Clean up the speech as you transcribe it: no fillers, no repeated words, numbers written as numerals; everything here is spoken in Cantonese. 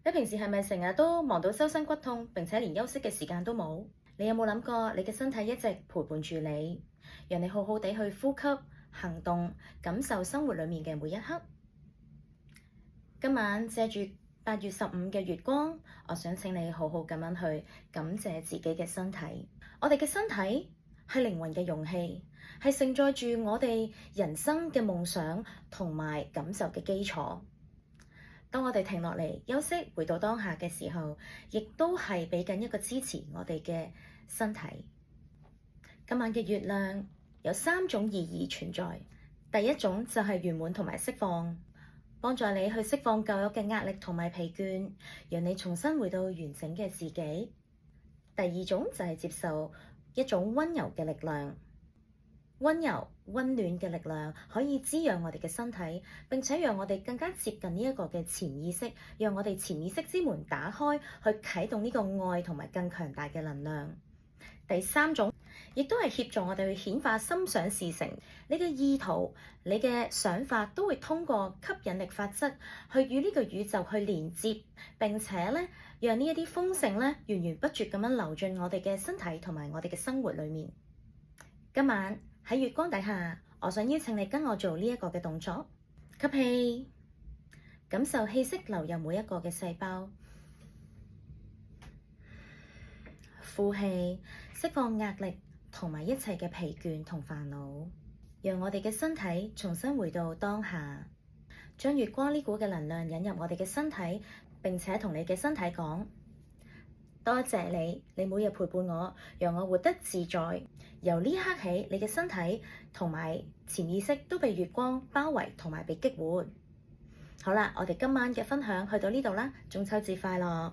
你平時係咪成日都忙到周身骨痛，並且連休息嘅時間都冇？你有冇諗過你嘅身體一直陪伴住你，讓你好好地去呼吸、行動、感受生活裡面嘅每一刻？今晚借住8月15嘅月光，我想請你好好咁樣去感謝自己嘅身體。我哋嘅身體係靈魂嘅容器，係承載住我哋人生嘅夢想同埋感受嘅基礎。當我哋停落嚟休息，回到當下嘅時候，亦都係畀緊一個支持我哋嘅身體。今晚嘅月亮有3種意義存在，第一種就係圓滿同埋釋放，幫助你去釋放舊有嘅壓力同埋疲倦，讓你重新回到完整嘅自己。第二種就係接受一種溫柔嘅力量。溫柔、溫暖嘅力量可以滋養我哋嘅身體，並且讓我哋更加接近呢一個嘅潛意識，讓我哋潛意識之門打開，去啟動呢個愛同埋更強大嘅能量。第三種，亦都係協助我哋去顯化心想事成。你嘅意圖、你嘅想法都會通過吸引力法則去與呢個宇宙去連接，並且咧讓呢一啲豐盛咧源源不絕咁樣流進我哋嘅身體同埋我哋嘅生活裡面。今晚喺月光底下，我想邀請你跟我做呢一個嘅動作。吸氣，感受氣息流入每一個嘅細胞；呼氣，釋放壓力同埋一切嘅疲倦同煩惱，讓我哋嘅身體重新回到當下。將月光呢股嘅能量引入我哋嘅身體，並且同你嘅身體講：多謝你，你每日陪伴我，讓我活得自在。由呢一刻起，你嘅身體同埋潛意識都被月光包圍同埋被激活。好啦，我哋今晚嘅分享去到呢度啦，中秋節快樂！